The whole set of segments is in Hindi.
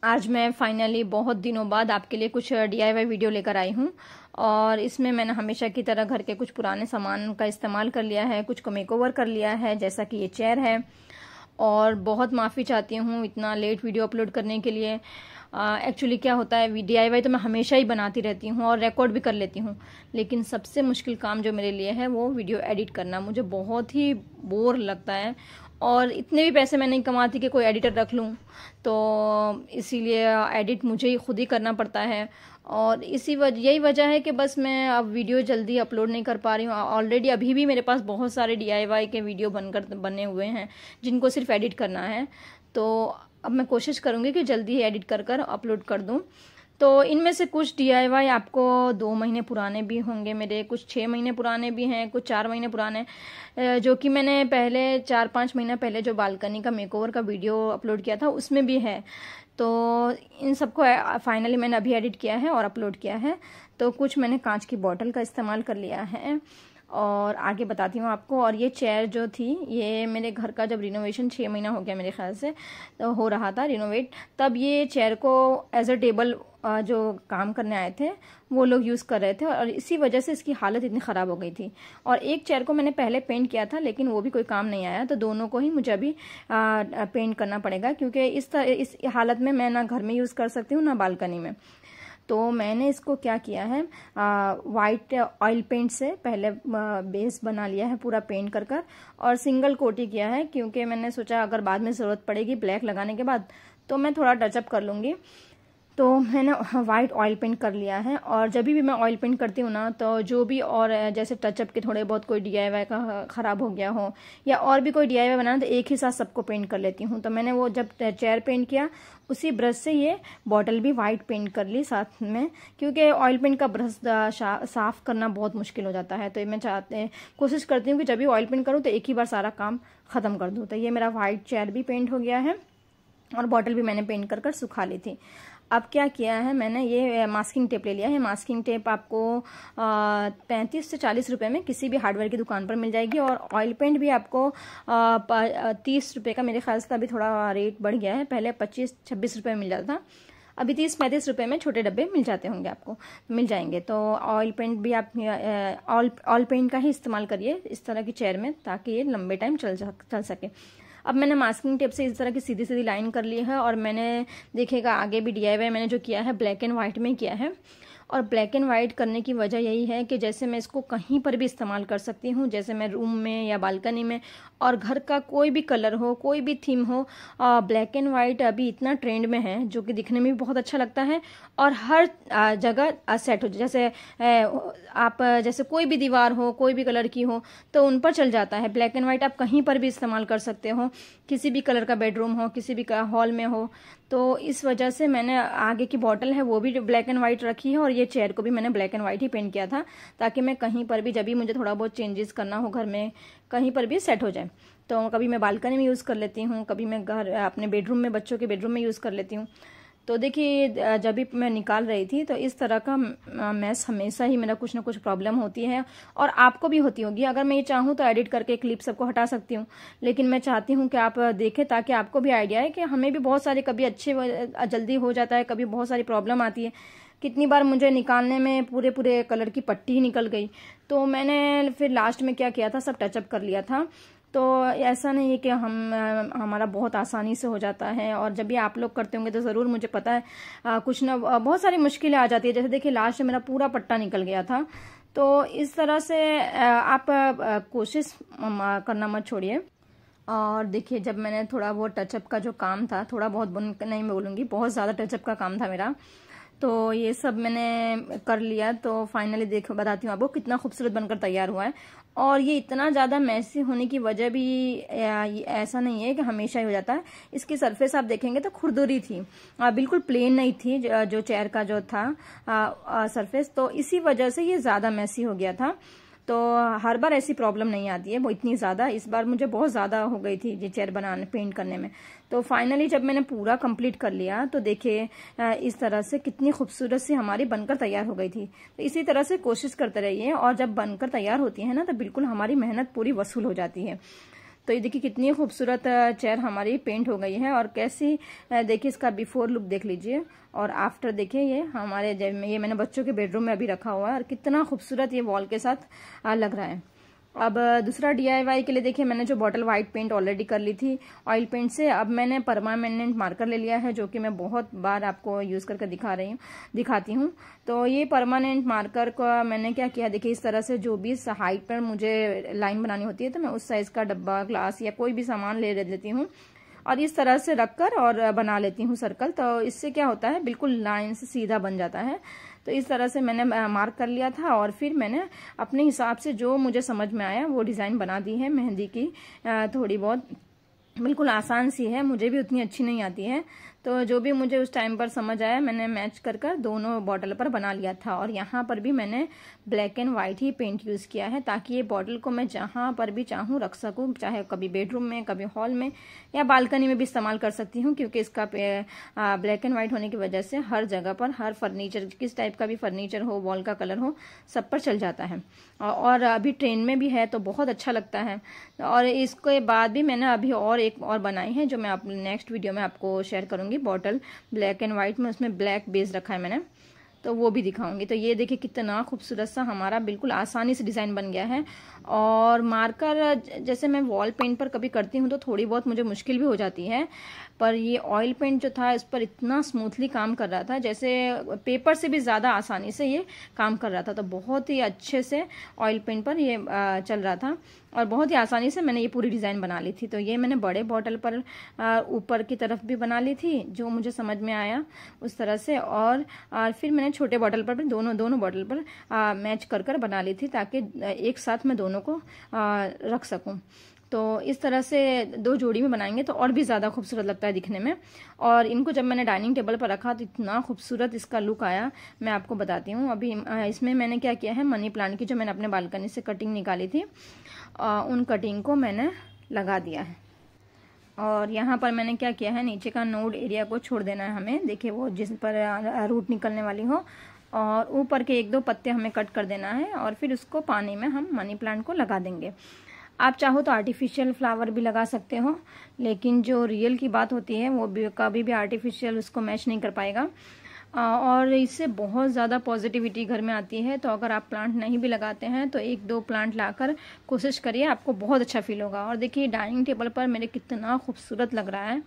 आज मैं फाइनली बहुत दिनों बाद आपके लिए कुछ DIY वीडियो लेकर आई हूँ। और इसमें मैंने हमेशा की तरह घर के कुछ पुराने सामान का इस्तेमाल कर लिया है, कुछ को मेकओवर कर लिया है, जैसा कि ये चेयर है। और बहुत माफ़ी चाहती हूँ इतना लेट वीडियो अपलोड करने के लिए। एक्चुअली क्या होता है, DIY तो मैं हमेशा ही बनाती रहती हूँ और रिकॉर्ड भी कर लेती हूँ, लेकिन सबसे मुश्किल काम जो मेरे लिए है वो वीडियो एडिट करना। मुझे बहुत ही बोर लगता है और इतने भी पैसे मैं नहीं कमाती कि कोई एडिटर रख लूँ, तो इसीलिए एडिट मुझे ही खुद ही करना पड़ता है। और यही वजह है कि बस मैं अब वीडियो जल्दी अपलोड नहीं कर पा रही हूँ। ऑलरेडी अभी भी मेरे पास बहुत सारे DIY के वीडियो बने हुए हैं जिनको सिर्फ एडिट करना है, तो अब मैं कोशिश करूँगी कि जल्दी ही एडिट कर अपलोड कर दूँ। तो इनमें से कुछ DIY आपको 2 महीने पुराने भी होंगे मेरे, कुछ 6 महीने पुराने भी हैं, कुछ 4 महीने पुराने, जो कि मैंने पहले 4-5 महीना पहले जो बालकनी का मेकओवर का वीडियो अपलोड किया था उसमें भी है। तो इन सबको फाइनली मैंने अभी एडिट किया है और अपलोड किया है। तो कुछ मैंने कांच की बॉटल का इस्तेमाल कर लिया है और आगे बताती हूँ आपको। और ये चेयर जो थी, ये मेरे घर का जब रिनोवेशन 6 महीना हो गया मेरे ख्याल से, तो हो रहा था रिनोवेट, तब ये चेयर को एज अ टेबल जो काम करने आए थे वो लोग यूज़ कर रहे थे और इसी वजह से इसकी हालत इतनी ख़राब हो गई थी। और एक चेयर को मैंने पहले पेंट किया था लेकिन वो भी कोई काम नहीं आया, तो दोनों को ही मुझे अभी पेंट करना पड़ेगा, क्योंकि इस हालत में मैं ना घर में यूज़ कर सकती हूँ ना बालकनी में। तो मैंने इसको क्या किया है, वाइट ऑयल पेंट से पहले बेस बना लिया है पूरा पेंट कर और सिंगल कोट ही किया है, क्योंकि मैंने सोचा अगर बाद में ज़रूरत पड़ेगी ब्लैक लगाने के बाद तो मैं थोड़ा टचअप कर लूँगी। तो मैंने वाइट ऑयल पेंट कर लिया है। और जब भी मैं ऑयल पेंट करती हूँ ना, तो जो भी और जैसे टचअप के थोड़े बहुत कोई DIY का ख़राब हो गया हो या और भी कोई DIY बनाना, तो एक ही साथ सबको पेंट कर लेती हूँ। तो मैंने वो जब चेयर पेंट किया उसी ब्रश से ये बॉटल भी वाइट पेंट कर ली साथ में, क्योंकि ऑयल पेंट का ब्रश साफ़ करना बहुत मुश्किल हो जाता है। तो मैं कोशिश करती हूँ कि जब भी ऑयल पेंट करूँ तो एक ही बार सारा काम ख़त्म कर दूँ। तो ये मेरा वाइट चेयर भी पेंट हो गया है और बॉटल भी मैंने पेंट कर सुखा ली थी। अब क्या किया है, मैंने ये मास्किंग टेप ले लिया है। मास्किंग टेप आपको 35 से 40 रुपए में किसी भी हार्डवेयर की दुकान पर मिल जाएगी। और ऑयल पेंट भी आपको 30 रुपये का, मेरे ख्याल से अभी थोड़ा रेट बढ़ गया है, पहले 25-26 रुपये में मिल जाता था, अभी 30-35 रुपये में छोटे डब्बे मिल जाते होंगे, आपको मिल जाएंगे। तो ऑयल पेंट भी आप ऑयल पेंट का ही इस्तेमाल करिए इस तरह की चेयर में, ताकि ये लंबे टाइम चल सके। अब मैंने मास्किंग टेप से इस तरह की सीधी सीधी लाइन कर ली है और मैंने देखिएगा आगे भी DIY मैंने जो किया है ब्लैक एंड वाइट में किया है। और ब्लैक एंड वाइट करने की वजह यही है कि जैसे मैं इसको कहीं पर भी इस्तेमाल कर सकती हूँ, जैसे मैं रूम में या बालकनी में, और घर का कोई भी कलर हो, कोई भी थीम हो, ब्लैक एंड वाइट अभी इतना ट्रेंड में है जो कि दिखने में भी बहुत अच्छा लगता है और हर जगह सेट हो। जैसे आप जैसे कोई भी दीवार हो, कोई भी कलर की हो, तो उन पर चल जाता है। ब्लैक एंड वाइट आप कहीं पर भी इस्तेमाल कर सकते हो, किसी भी कलर का बेडरूम हो, किसी भी हॉल में हो। तो इस वजह से मैंने आगे की बॉटल है वो भी ब्लैक एंड वाइट रखी है और ये चेयर को भी मैंने ब्लैक एंड वाइट ही पेंट किया था, ताकि मैं कहीं पर भी जब भी मुझे थोड़ा बहुत चेंजेस करना हो घर में, कहीं पर भी सेट हो जाए। तो कभी मैं बालकनी में यूज़ कर लेती हूँ, कभी मैं घर अपने बेडरूम में, बच्चों के बेडरूम में यूज़ कर लेती हूँ। तो देखिए जब भी मैं निकाल रही थी तो इस तरह का मैस हमेशा ही मेरा कुछ ना कुछ प्रॉब्लम होती है और आपको भी होती होगी। अगर मैं ये चाहूँ तो एडिट करके क्लिप सबको हटा सकती हूँ, लेकिन मैं चाहती हूँ कि आप देखें ताकि आपको भी आइडिया है कि हमें भी बहुत सारे, कभी अच्छे जल्दी हो जाता है, कभी बहुत सारी प्रॉब्लम आती है। कितनी बार मुझे निकालने में पूरे कलर की पट्टी ही निकल गई, तो मैंने फिर लास्ट में क्या किया था, सब टचअप कर लिया था। तो ऐसा नहीं है कि हमारा बहुत आसानी से हो जाता है, और जब भी आप लोग करते होंगे तो ज़रूर, मुझे पता है कुछ ना बहुत सारी मुश्किलें आ जाती है। जैसे देखिए लास्ट में मेरा पूरा पट्टा निकल गया था। तो इस तरह से आप कोशिश करना मत छोड़िए। और देखिए जब मैंने थोड़ा बहुत टचअप का जो काम था, थोड़ा बहुत नहीं मैं बोलूँगी, बहुत ज़्यादा टचअप का काम था मेरा, तो ये सब मैंने कर लिया। तो फाइनली देखो बताती हूँ आपको कितना खूबसूरत बनकर तैयार हुआ है। और ये इतना ज़्यादा मैसी होने की वजह भी ऐसा नहीं है कि हमेशा ही हो जाता है। इसकी सरफेस आप देखेंगे तो खुरदुरी थी, बिल्कुल प्लेन नहीं थी जो चेयर का जो था सरफेस, तो इसी वजह से ये ज़्यादा मैसी हो गया था। तो हर बार ऐसी प्रॉब्लम नहीं आती है वो इतनी ज़्यादा, इस बार मुझे बहुत ज़्यादा हो गई थी ये चेयर बनाने, पेंट करने में। तो फाइनली जब मैंने पूरा कंप्लीट कर लिया तो देखिए इस तरह से कितनी खूबसूरत सी हमारी बनकर तैयार हो गई थी। तो इसी तरह से कोशिश करते रहिए और जब बनकर तैयार होती है ना तो बिल्कुल हमारी मेहनत पूरी वसूल हो जाती है। तो ये देखिए कितनी खूबसूरत चेयर हमारी पेंट हो गई है। और कैसी देखिए इसका बिफोर लुक देख लीजिए और आफ्टर देखिए। ये हमारे ये मैंने बच्चों के बेडरूम में अभी रखा हुआ है और कितना खूबसूरत ये वॉल के साथ लग रहा है। अब दूसरा DIY के लिए देखिए मैंने जो बॉटल वाइट पेंट ऑलरेडी कर ली थी ऑयल पेंट से, अब मैंने परमानेंट मार्कर ले लिया है, जो कि मैं बहुत बार आपको यूज़ करके दिखाती हूँ। तो ये परमानेंट मार्कर का मैंने क्या किया, देखिए इस तरह से जो भी हाइट पर मुझे लाइन बनानी होती है तो मैं उस साइज़ का डब्बा, ग्लास या कोई भी सामान ले लेती हूँ और इस तरह से रखकर और बना लेती हूँ सर्कल। तो इससे क्या होता है, बिल्कुल लाइन से सीधा बन जाता है। तो इस तरह से मैंने मार्क कर लिया था और फिर मैंने अपने हिसाब से जो मुझे समझ में आया वो डिज़ाइन बना दी है मेहंदी की। थोड़ी बहुत बिल्कुल आसान सी है, मुझे भी उतनी अच्छी नहीं आती है, तो जो भी मुझे उस टाइम पर समझ आया मैंने मैच कर दोनों बॉटल पर बना लिया था। और यहाँ पर भी मैंने ब्लैक एंड वाइट ही पेंट यूज़ किया है ताकि ये बॉटल को मैं जहाँ पर भी चाहूँ रख सकूँ, चाहे कभी बेडरूम में, कभी हॉल में या बालकनी में भी इस्तेमाल कर सकती हूँ, क्योंकि इसका ब्लैक एंड वाइट होने की वजह से हर जगह पर, हर फर्नीचर, किस टाइप का भी फर्नीचर हो, वॉल का कलर हो, सब पर चल जाता है। और अभी ट्रेंड में भी है तो बहुत अच्छा लगता है। और इसके बाद भी मैंने अभी एक और बनाई है जो मैं अपने नेक्स्ट वीडियो में आपको शेयर करूंगी। बॉटल ब्लैक एंड वाइट में, उसमें ब्लैक बेस रखा है मैंने, तो वो भी दिखाऊंगी। तो ये देखिए कितना खूबसूरत सा हमारा बिल्कुल आसानी से डिज़ाइन बन गया है। और मार्कर जैसे मैं वॉल पेंट पर कभी करती हूँ तो थोड़ी बहुत मुझे मुश्किल भी हो जाती है, पर ये ऑयल पेंट जो था इस पर इतना स्मूथली काम कर रहा था, जैसे पेपर से भी ज़्यादा आसानी से ये काम कर रहा था। तो बहुत ही अच्छे से ऑयल पेंट पर ये चल रहा था और बहुत ही आसानी से मैंने ये पूरी डिज़ाइन बना ली थी। तो ये मैंने बड़े बॉटल पर ऊपर की तरफ भी बना ली थी जो मुझे समझ में आया उस तरह से, और फिर मैंने छोटे बॉटल पर भी दोनों बॉटल पर मैच कर बना ली थी ताकि एक साथ मैं दोनों को रख सकूं। तो इस तरह से दो जोड़ी में बनाएंगे तो और भी ज़्यादा खूबसूरत लगता है दिखने में। और इनको जब मैंने डाइनिंग टेबल पर रखा तो इतना खूबसूरत इसका लुक आया, मैं आपको बताती हूँ। अभी इसमें मैंने क्या किया है, मनी प्लांट की जो मैंने अपने बालकनी से कटिंग निकाली थी उन कटिंग को मैंने लगा दिया है। और यहाँ पर मैंने क्या किया है, नीचे का नोड एरिया को छोड़ देना है हमें, देखिए वो जिस पर रूट निकलने वाली हो, और ऊपर के 1-2 पत्ते हमें कट कर देना है और फिर उसको पानी में हम मनी प्लांट को लगा देंगे। आप चाहो तो आर्टिफिशियल फ्लावर भी लगा सकते हो, लेकिन जो रियल की बात होती है वो भी कभी भी आर्टिफिशियल उसको मैच नहीं कर पाएगा और इससे बहुत ज़्यादा पॉजिटिविटी घर में आती है। तो अगर आप प्लांट नहीं भी लगाते हैं तो 1-2 प्लांट लाकर कोशिश करिए, आपको बहुत अच्छा फील होगा। और देखिए डाइनिंग टेबल पर मेरे कितना खूबसूरत लग रहा है।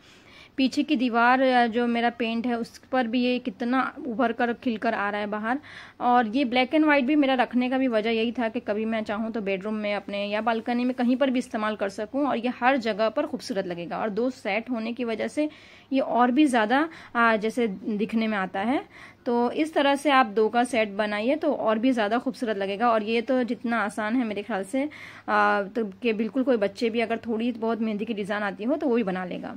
पीछे की दीवार जो मेरा पेंट है उस पर भी ये कितना उभर कर खिलकर आ रहा है बाहर। और ये ब्लैक एंड वाइट भी मेरा रखने का भी वजह यही था कि कभी मैं चाहूँ तो बेडरूम में अपने या बालकनी में कहीं पर भी इस्तेमाल कर सकूँ और ये हर जगह पर खूबसूरत लगेगा। और 2 सेट होने की वजह से ये और भी ज़्यादा जैसे दिखने में आता है। तो इस तरह से आप 2 का सेट बनाइए तो और भी ज़्यादा खूबसूरत लगेगा। और ये तो जितना आसान है मेरे ख्याल से तो कि बिल्कुल कोई बच्चे भी अगर थोड़ी बहुत मेहंदी की डिज़ाइन आती हो तो वो भी बना लेगा।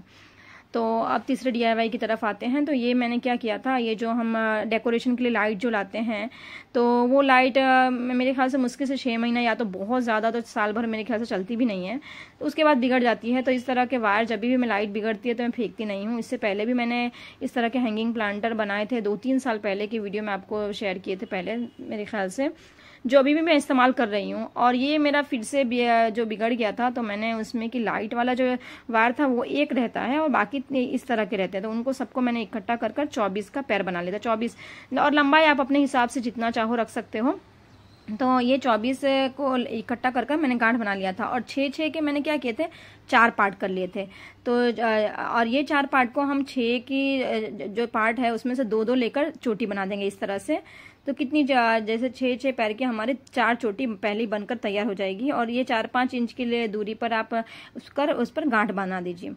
तो अब तीसरे DIY की तरफ आते हैं। तो ये मैंने क्या किया था, ये जो हम डेकोरेशन के लिए लाइट जो लाते हैं तो वो लाइट मेरे ख्याल से मुश्किल से 6 महीना या तो बहुत ज़्यादा तो साल भर मेरे ख्याल से चलती भी नहीं है, तो उसके बाद बिगड़ जाती है। तो इस तरह के वायर जब भी मैं लाइट बिगड़ती है तो मैं फेंकती नहीं हूँ। इससे पहले भी मैंने इस तरह के हैंगिंग प्लांटर बनाए थे, 2-3 साल पहले की वीडियो में आपको शेयर किए थे पहले मेरे ख्याल से, जो अभी भी मैं इस्तेमाल कर रही हूँ। और ये मेरा फिर से जो बिगड़ गया था तो मैंने उसमें कि लाइट वाला जो वायर था वो एक रहता है और बाकी इस तरह के रहते हैं, तो उनको सबको मैंने इकट्ठा कर 24 का पैर बना लिया था। 24 और लंबाई आप अपने हिसाब से जितना चाहो रख सकते हो। तो ये 24 को इकट्ठा कर मैंने गांठ बना लिया था और 6-6 के मैंने क्या किए थे, 4 पार्ट कर लिए थे। तो और ये 4 पार्ट को हम 6 की जो पार्ट है उसमें से 2-2 लेकर चोटी बना देंगे इस तरह से। तो कितनी जैसे 6-6 पैर के हमारे 4 चोटी पहले ही बनकर तैयार हो जाएगी। और ये 4-5 इंच के लिए दूरी पर आप उस पर गांठ बना दीजिए।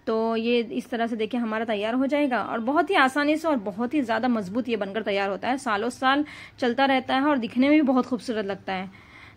तो ये इस तरह से देखिए हमारा तैयार हो जाएगा और बहुत ही आसानी से और बहुत ही ज़्यादा मजबूत ये बनकर तैयार होता है, सालों साल चलता रहता है और दिखने में भी बहुत खूबसूरत लगता है,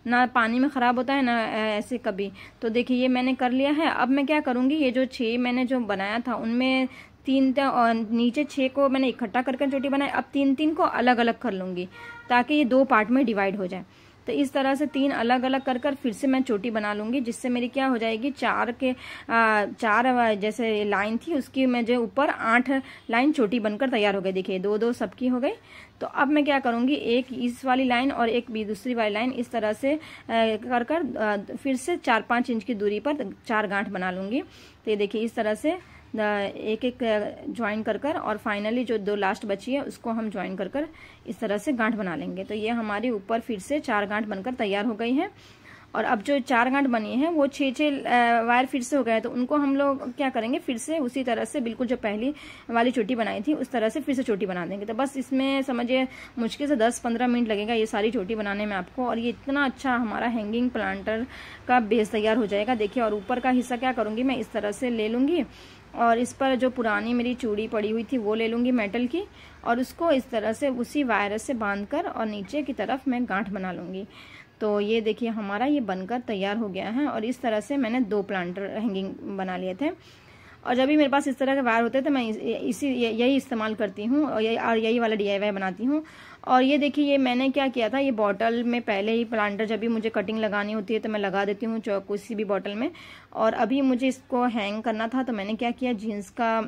ना पानी में ख़राब होता है ना ऐसे कभी। तो देखिए ये मैंने कर लिया है। अब मैं क्या करूँगी, ये जो 6 मैंने जो बनाया था उनमें 3 और नीचे 6 को मैंने इकट्ठा करके चोटी बनाई, अब 3-3 को अलग अलग कर लूँगी ताकि ये 2 पार्ट में डिवाइड हो जाए। तो इस तरह से 3 अलग अलग कर कर फिर से मैं चोटी बना लूंगी, जिससे मेरी क्या हो जाएगी, 4 जैसे लाइन थी उसकी मुझे ऊपर 8 लाइन चोटी बनकर तैयार हो गई। देखिए 2-2 सबकी हो गई। तो अब मैं क्या करूंगी, एक इस वाली लाइन और एक भी दूसरी वाली लाइन इस तरह से कर कर फिर से 4-5 इंच की दूरी पर 4 गांठ बना लूंगी। तो ये देखिए इस तरह से एक एक ज्वाइन कर कर और फाइनली जो 2 लास्ट बची है उसको हम ज्वाइन कर कर इस तरह से गांठ बना लेंगे। तो ये हमारी ऊपर फिर से 4 गांठ बनकर तैयार हो गई है। और अब जो 4 गांठ बनी है वो 6-6 वायर फिर से हो गए, तो उनको हम लोग क्या करेंगे, फिर से उसी तरह से बिल्कुल जो पहली वाली चोटी बनाई थी उस तरह से फिर से चोटी बना देंगे। तो बस इसमें समझिए मुश्किल से 10-15 मिनट लगेगा ये सारी चोटी बनाने में आपको, और ये इतना अच्छा हमारा हैंगिंग प्लांटर का बेस तैयार हो जाएगा। देखिए, और ऊपर का हिस्सा क्या करूंगी, मैं इस तरह से ले लूंगी और इस पर जो पुरानी मेरी चूड़ी पड़ी हुई थी वो ले लूंगी मेटल की, और उसको इस तरह से उसी वायर से बांधकर और नीचे की तरफ मैं गांठ बना लूंगी। तो ये देखिए हमारा ये बनकर तैयार हो गया है। और इस तरह से मैंने 2 प्लांटर हैंगिंग बना लिए थे। और जब भी मेरे पास इस तरह के वायर होते हैं तो मैं यही इस्तेमाल करती हूँ और यही वाला DIY बनाती हूँ। और ये देखिए, ये मैंने क्या किया था, ये बॉटल में पहले ही प्लांटर जब भी मुझे कटिंग लगानी होती है तो मैं लगा देती हूँ किसी भी बॉटल में। और अभी मुझे इसको हैंग करना था तो मैंने क्या किया, जीन्स का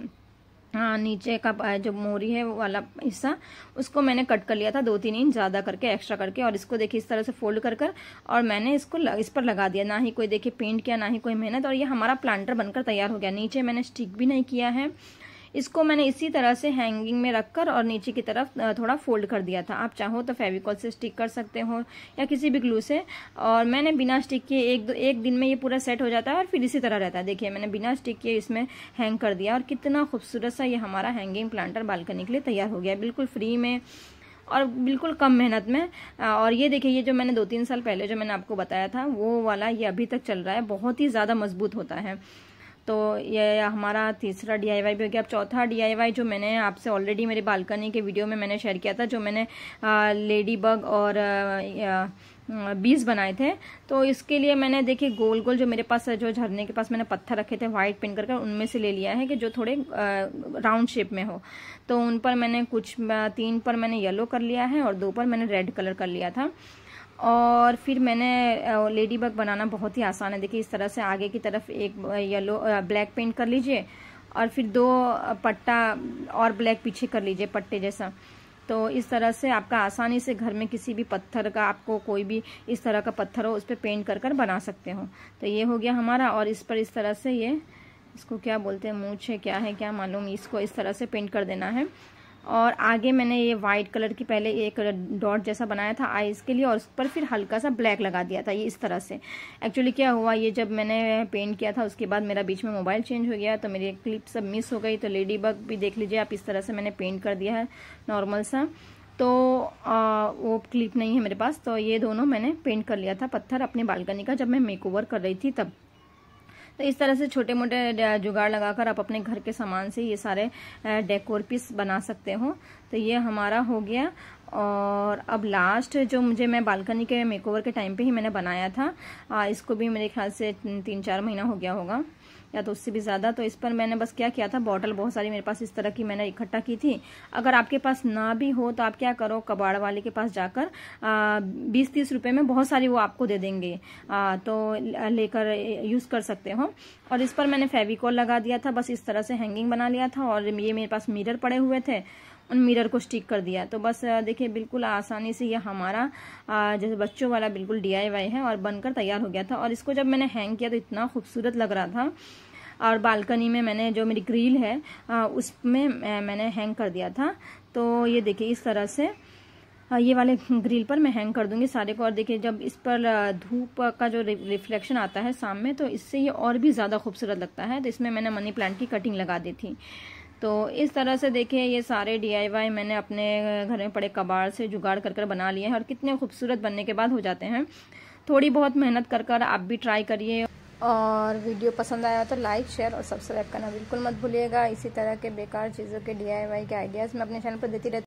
नीचे का जो मोरी है वो वाला हिस्सा उसको मैंने कट कर लिया था 2-3 इंच ज़्यादा करके, एक्स्ट्रा करके, और इसको देखिए इस तरह से फोल्ड कर कर और मैंने इसको इस पर लगा दिया। ना ही कोई देखिए पेंट किया, ना ही कोई मेहनत, और ये हमारा प्लांटर बनकर तैयार हो गया। नीचे मैंने स्टिक भी नहीं किया है, इसको मैंने इसी तरह से हैंगिंग में रखकर और नीचे की तरफ थोड़ा फोल्ड कर दिया था। आप चाहो तो फेविकॉल से स्टिक कर सकते हो या किसी भी ग्लू से, और मैंने बिना स्टिक किए एक दिन में ये पूरा सेट हो जाता है और फिर इसी तरह रहता है। देखिए मैंने बिना स्टिक किए इसमें हैंग कर दिया और कितना खूबसूरत सा ये हमारा हैंगिंग प्लांटर बालकनी के लिए तैयार हो गया, बिल्कुल फ्री में और बिल्कुल कम मेहनत में। और ये देखिए, ये जो मैंने 2-3 साल पहले जो मैंने आपको बताया था वो वाला ये अभी तक चल रहा है, बहुत ही ज़्यादा मजबूत होता है। तो ये हमारा तीसरा DIY भी हो गया। अब चौथा DIY जो मैंने आपसे ऑलरेडी मेरे बालकनी के वीडियो में मैंने शेयर किया था, जो मैंने लेडी बग और बीज बनाए थे। तो इसके लिए मैंने देखिए गोल गोल जो मेरे पास जो झरने के पास मैंने पत्थर रखे थे वाइट पेंट कर उनमें से ले लिया है कि जो थोड़े राउंड शेप में हो। तो उन पर मैंने कुछ 3 पर मैंने येलो कर लिया है और 2 पर मैंने रेड कलर कर लिया था। और फिर मैंने लेडी बग बनाना बहुत ही आसान है। देखिए इस तरह से आगे की तरफ एक येलो ब्लैक पेंट कर लीजिए और फिर 2 पट्टा और ब्लैक पीछे कर लीजिए पट्टे जैसा। तो इस तरह से आपका आसानी से घर में किसी भी पत्थर का, आपको कोई भी इस तरह का पत्थर हो उस पर पेंट कर बना सकते हो। तो ये हो गया हमारा। और इस पर इस तरह से ये इसको क्या बोलते हैं, मूंछ है क्या है क्या मालूम, इसको इस तरह से पेंट कर देना है। और आगे मैंने ये वाइट कलर की पहले एक डॉट जैसा बनाया था आईज के लिए और उस पर फिर हल्का सा ब्लैक लगा दिया था, ये इस तरह से। एक्चुअली क्या हुआ, ये जब मैंने पेंट किया था उसके बाद मेरा बीच में मोबाइल चेंज हो गया तो मेरी क्लिप सब मिस हो गई। तो लेडी बग भी देख लीजिए आप, इस तरह से मैंने पेंट कर दिया है नॉर्मल सा। तो वो क्लिप नहीं है मेरे पास। तो ये दोनों मैंने पेंट कर लिया था पत्थर अपनी बालकनी का जब मैं मेकओवर कर रही थी तब। तो इस तरह से छोटे मोटे जुगाड़ लगाकर आप अपने घर के सामान से ये सारे डेकोर पीस बना सकते हो। तो ये हमारा हो गया। और अब लास्ट जो मैं बालकनी के मेकओवर के टाइम पे ही मैंने बनाया था, इसको भी मेरे ख्याल से 3-4 महीना हो गया होगा या तो उससे भी ज़्यादा। तो इस पर मैंने बस क्या किया था, बॉटल बहुत सारी मेरे पास इस तरह की मैंने इकट्ठा की थी। अगर आपके पास ना भी हो तो आप क्या करो, कबाड़ वाले के पास जाकर 20-30 रुपए में बहुत सारी वो आपको दे देंगे, तो लेकर यूज़ कर सकते हो। और इस पर मैंने फेविकॉल लगा दिया था, बस इस तरह से हैंगिंग बना लिया था। और ये मेरे पास मिरर पड़े हुए थे, उन मिरर को स्टिक कर दिया। तो बस देखिए बिल्कुल आसानी से ये हमारा जैसे बच्चों वाला बिल्कुल DIY है और बनकर तैयार हो गया था। और इसको जब मैंने हैंग किया तो इतना खूबसूरत लग रहा था। और बालकनी में मैंने जो मेरी ग्रिल है उसमें मैंने हैंग कर दिया था। तो ये देखिए इस तरह से ये वाले ग्रिल पर मैं हैंग कर दूंगी सारे को। और देखिए जब इस पर धूप का जो रिफ्लेक्शन आता है सामने तो इससे ये और भी ज़्यादा खूबसूरत लगता है। तो इसमें मैंने मनी प्लांट की कटिंग लगा दी थी। तो इस तरह से देखिए ये सारे DIY मैंने अपने घर में पड़े कबाड़ से जुगाड़ कर बना लिए हैं और कितने खूबसूरत बनने के बाद हो जाते हैं। थोड़ी बहुत मेहनत कर आप भी ट्राई करिए। और वीडियो पसंद आया तो लाइक, शेयर और सब्सक्राइब करना बिल्कुल मत भूलिएगा। इसी तरह के बेकार चीज़ों के DIY के आइडियाज़ मैं अपने चैनल पर देती रहती हूँ।